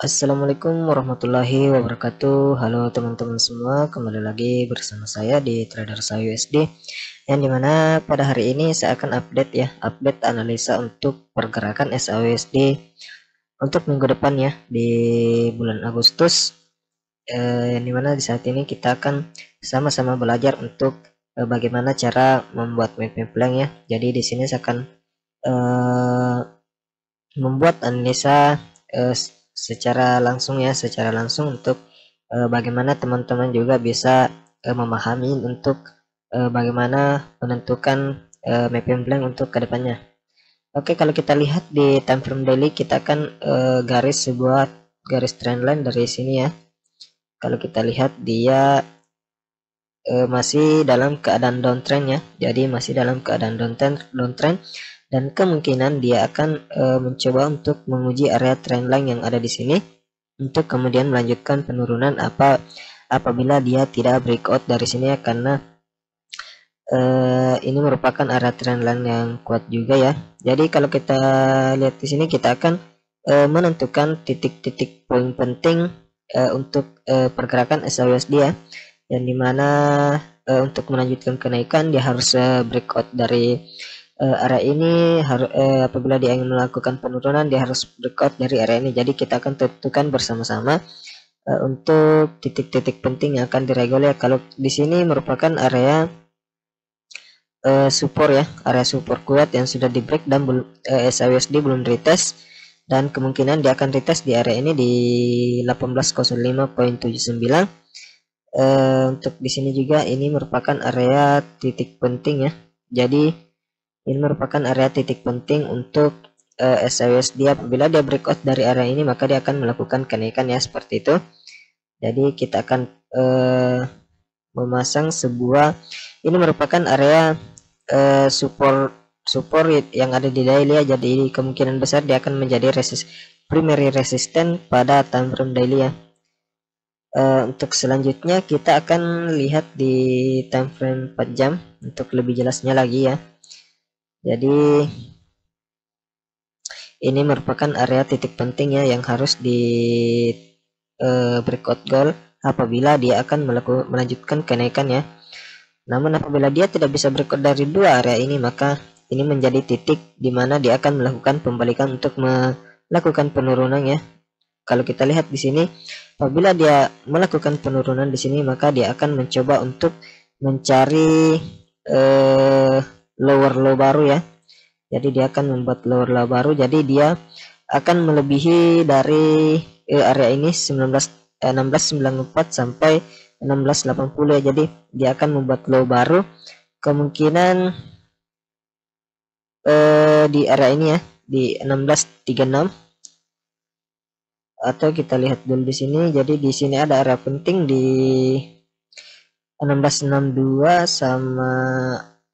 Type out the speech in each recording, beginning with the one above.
Assalamualaikum warahmatullahi wabarakatuh. Halo teman-teman semua, kembali lagi bersama saya di Trader Saya USD, yang dimana pada hari ini saya akan update analisa untuk pergerakan SAUSD untuk minggu depan ya, di bulan Agustus, yang dimana di saat ini kita akan sama-sama belajar untuk bagaimana cara membuat mapping plan ya. Jadi di sini saya akan eh, membuat analisa eh, secara langsung untuk bagaimana teman-teman juga bisa memahami untuk bagaimana menentukan mapping plan untuk kedepannya. Oke, kalau kita lihat di time frame daily, kita akan sebuah garis trendline dari sini ya. Kalau kita lihat dia masih dalam keadaan downtrend ya, jadi masih dalam keadaan downtrend, dan kemungkinan dia akan mencoba untuk menguji area trendline yang ada di sini untuk kemudian melanjutkan penurunan apabila dia tidak breakout dari sini ya, karena ini merupakan area trendline yang kuat juga ya. Jadi kalau kita lihat di sini, kita akan menentukan titik-titik poin penting untuk pergerakan SAUSD ya, yang dimana untuk melanjutkan kenaikan dia harus breakout dari area ini. Apabila dia ingin melakukan penurunan, dia harus breakout dari area ini. Jadi kita akan tentukan bersama-sama untuk titik-titik penting yang akan diregulir. Kalau di sini merupakan area support ya, area support kuat yang sudah di break dan SAUSD belum retest, dan kemungkinan dia akan retest di area ini di 1805.79. Untuk di sini juga ini merupakan area titik penting ya. Jadi ini merupakan area titik penting untuk SAUSD. Apabila dia breakout dari area ini, maka dia akan melakukan kenaikan ya, seperti itu. Jadi kita akan memasang sebuah, ini merupakan area support yang ada di daily ya. Jadi kemungkinan besar dia akan menjadi primary resistance pada time frame daily ya. Untuk selanjutnya kita akan lihat di time frame 4 jam untuk lebih jelasnya lagi ya. Jadi ini merupakan area titik penting ya, yang harus di breakout goal apabila dia akan melanjutkan kenaikan ya. Namun apabila dia tidak bisa breakout dari dua area ini, maka ini menjadi titik di mana dia akan melakukan pembalikan untuk melakukan penurunan ya. Kalau kita lihat di sini, apabila dia melakukan penurunan di sini, maka dia akan mencoba untuk mencari lower low baru ya. Jadi dia akan membuat lower low baru. Jadi dia akan melebihi dari area ini 1694 sampai 1680 ya. Jadi dia akan membuat low baru, kemungkinan di area ini ya, di 1636. Atau kita lihat dulu di sini. Jadi di sini ada area penting di 1662 sama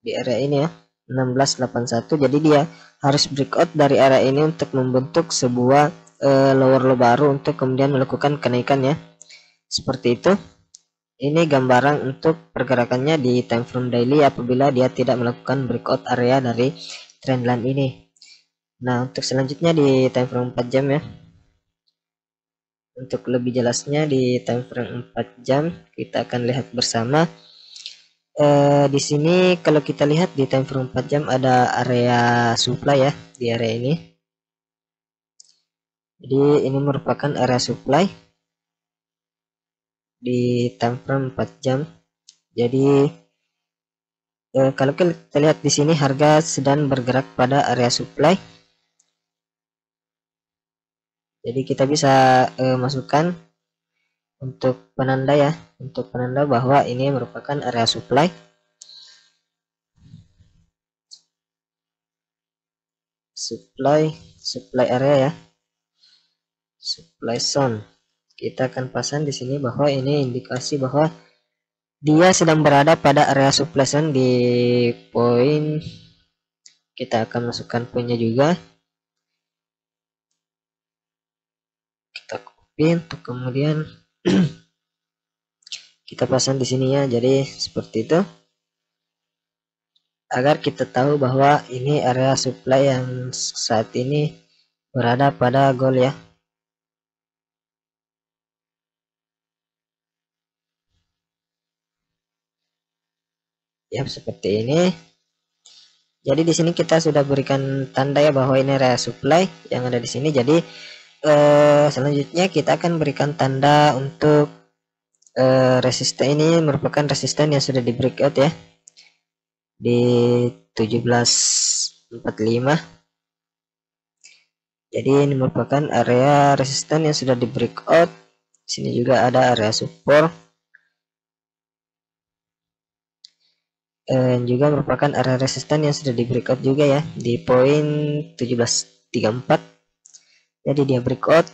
di area ini ya, 1681. Jadi dia harus breakout dari area ini untuk membentuk sebuah lower low baru untuk kemudian melakukan kenaikan ya, seperti itu. Ini gambaran untuk pergerakannya di time frame daily apabila dia tidak melakukan breakout area dari trendline ini. Nah, untuk selanjutnya di time frame 4 jam ya. Untuk lebih jelasnya di time frame 4 jam kita akan lihat bersama. Di sini kalau kita lihat di time frame 4 jam ada area supply ya, di area ini. Jadi ini merupakan area supply di time frame 4 jam. Jadi kalau kita lihat di sini, harga sedang bergerak pada area supply. Jadi kita bisa masukkan untuk penanda ya, untuk penanda bahwa ini merupakan area supply. Supply area ya, supply zone. Kita akan pasang di sini bahwa ini indikasi bahwa dia sedang berada pada area supply zone di poin. Kita akan masukkan poinnya juga. Kita copy untuk kemudian kita pasang di sini ya. Jadi seperti itu, agar kita tahu bahwa ini area supply yang saat ini berada pada goal ya. ya seperti ini. Jadi di sini kita sudah berikan tanda ya bahwa ini area supply yang ada di sini. Jadi selanjutnya kita akan berikan tanda untuk resisten. Ini merupakan resisten yang sudah di breakout ya di 1745. Jadi ini merupakan area resisten yang sudah di breakout. Sini juga ada area support. Juga merupakan area resisten yang sudah di breakout juga ya di poin 1734. Jadi dia breakout.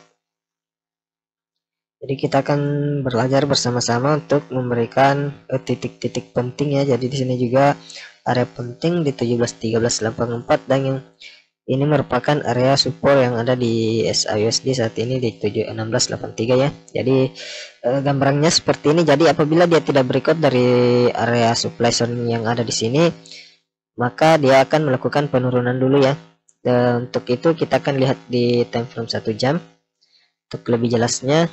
Jadi kita akan belajar bersama-sama untuk memberikan titik-titik penting ya. Jadi di sini juga area penting di 171384 dan yang ini merupakan area support yang ada di SIUSD saat ini di 1683 ya. Jadi gambarannya seperti ini. Jadi apabila dia tidak breakout dari area supply zone yang ada di sini, maka dia akan melakukan penurunan dulu ya. Dan untuk itu kita akan lihat di time frame 1 jam untuk lebih jelasnya.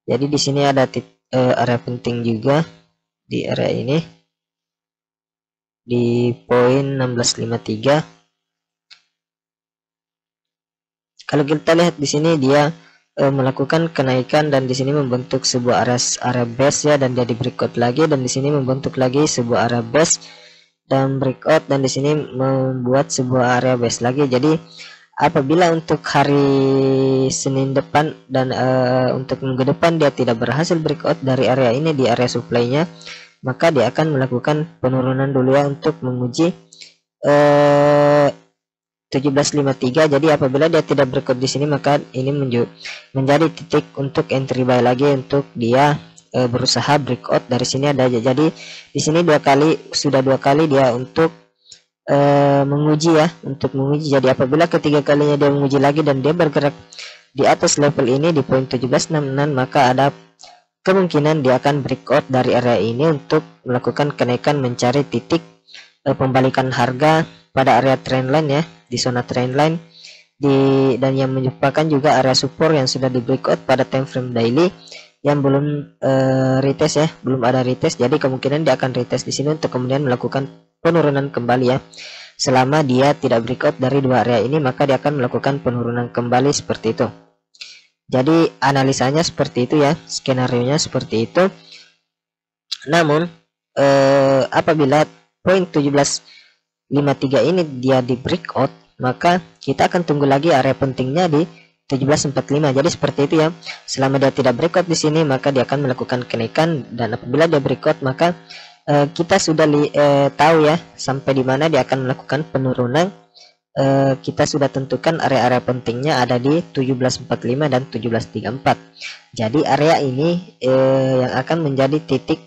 Jadi di sini ada area penting juga di area ini di poin 1653. Kalau kita lihat di sini dia melakukan kenaikan dan di sini membentuk sebuah area base ya, dan dia di breakout lagi dan di sini membentuk lagi sebuah area base dan breakout dan di sini membuat sebuah area base lagi. Jadi apabila untuk hari Senin depan dan untuk minggu depan dia tidak berhasil breakout dari area ini di area supply-nya, maka dia akan melakukan penurunan dulu ya untuk menguji 1753. Jadi apabila dia tidak breakout di sini, maka ini menjadi titik untuk entry buy lagi untuk dia berusaha breakout dari sini ada aja. Jadi di sini sudah dua kali dia untuk menguji ya, untuk menguji. Jadi apabila ketiga kalinya dia menguji lagi dan dia bergerak di atas level ini di poin 1766, maka ada kemungkinan dia akan breakout dari area ini untuk melakukan kenaikan mencari titik pembalikan harga pada area trendline ya, di zona trendline dan yang merupakan juga area support yang sudah di breakout pada time frame daily yang belum retest ya, belum ada retest. Jadi kemungkinan dia akan retest di sini untuk kemudian melakukan penurunan kembali ya. Selama dia tidak breakout dari dua area ini, maka dia akan melakukan penurunan kembali seperti itu. Jadi analisanya seperti itu ya, skenario nya seperti itu. Namun apabila poin 1753 ini dia di breakout, maka kita akan tunggu lagi area pentingnya di 1745. Jadi seperti itu ya. Selama dia tidak breakout di sini, maka dia akan melakukan kenaikan, dan apabila dia breakout, maka kita sudah tahu ya sampai di mana dia akan melakukan penurunan. Kita sudah tentukan area-area pentingnya ada di 1745 dan 1734. Jadi area ini yang akan menjadi titik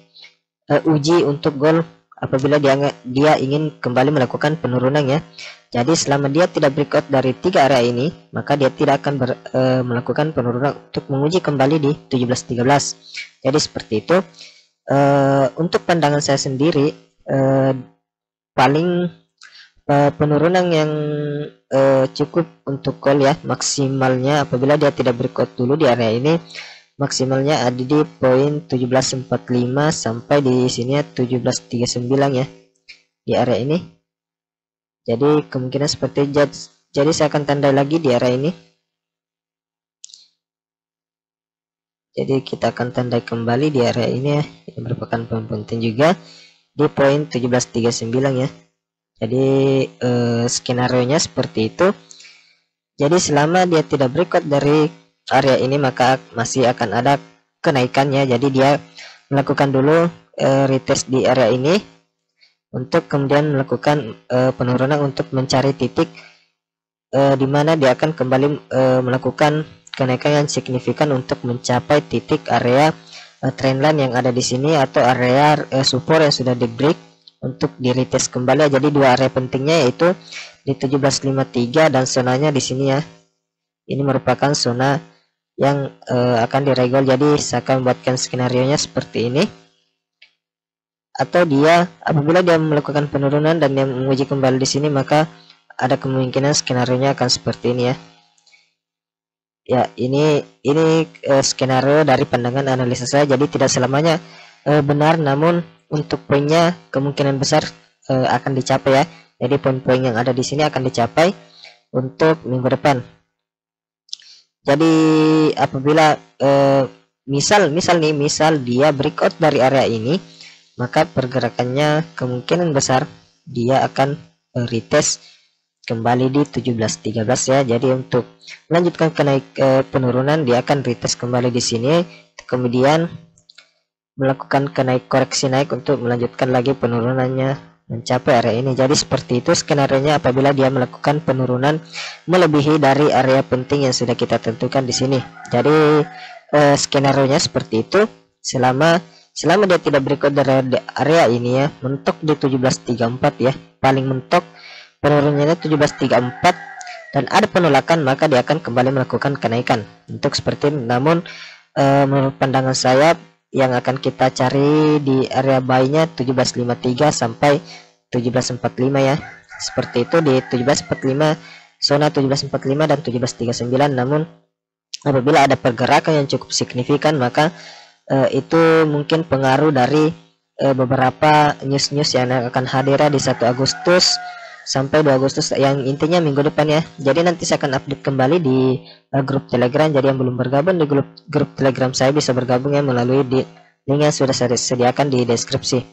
uji untuk goal apabila dia ingin kembali melakukan penurunan ya. Jadi selama dia tidak breakout dari tiga area ini, maka dia tidak akan melakukan penurunan untuk menguji kembali di 1713. Jadi seperti itu. Untuk pandangan saya sendiri, paling penurunan yang cukup untuk call ya, maksimalnya apabila dia tidak breakout dulu di area ini, maksimalnya ada di poin 1745 sampai di sini 1739 ya, di area ini. Jadi kemungkinan seperti jadi saya akan tandai lagi di area ini. Jadi kita akan tandai kembali di area ini ya, yang merupakan poin penting juga di poin 1739 ya. Jadi skenario nya seperti itu. Jadi selama dia tidak breakout dari area ini, maka masih akan ada kenaikannya. Jadi dia melakukan dulu retest di area ini untuk kemudian melakukan penurunan untuk mencari titik di mana dia akan kembali melakukan kenaikan yang signifikan untuk mencapai titik area trendline yang ada di sini atau area support yang sudah di break untuk di retest kembali. Jadi dua area pentingnya yaitu di 1753 dan zonanya di sini ya. Ini merupakan zona yang akan diregol. Jadi saya akan membuatkan skenario nya seperti ini. Atau dia apabila dia melakukan penurunan dan dia menguji kembali di sini, maka ada kemungkinan skenario nya akan seperti ini ya. Ya, ini skenario dari pandangan analisa saya. Jadi tidak selamanya benar, namun untuk poinnya kemungkinan besar akan dicapai ya. Jadi poin-poin yang ada di sini akan dicapai untuk minggu depan. Jadi apabila misal dia breakout dari area ini, maka pergerakannya kemungkinan besar dia akan retest kembali di 17.13 ya. Jadi untuk melanjutkan penurunan, dia akan retest kembali di sini, kemudian melakukan koreksi naik untuk melanjutkan lagi penurunannya mencapai area ini. Jadi seperti itu skenario-nya apabila dia melakukan penurunan melebihi dari area penting yang sudah kita tentukan di sini. Jadi skenario-nya seperti itu selama dia tidak breakout dari area ini ya, mentok di 17.34 ya, paling mentok penurunannya 17.34 dan ada penolakan, maka dia akan kembali melakukan kenaikan untuk seperti ini. Namun menurut pandangan saya yang akan kita cari di area buy-nya 17.53 sampai 17.45 ya. Seperti itu di 17.45, zona 17.45 dan 17.39. Namun apabila ada pergerakan yang cukup signifikan, maka itu mungkin pengaruh dari beberapa news-news yang akan hadir di 1 Agustus sampai 2 Agustus, yang intinya minggu depan ya. Jadi nanti saya akan update kembali di grup Telegram. Jadi yang belum bergabung di grup Telegram saya bisa bergabung ya melalui link yang sudah saya sediakan di deskripsi.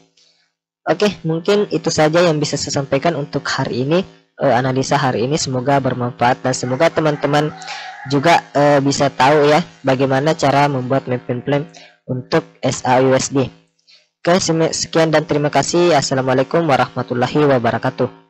Oke, mungkin itu saja yang bisa saya sampaikan untuk hari ini, analisa hari ini. Semoga bermanfaat dan semoga teman-teman juga bisa tahu ya bagaimana cara membuat mapping plan untuk SAUSD. Oke, sekian dan terima kasih. Assalamualaikum warahmatullahi wabarakatuh.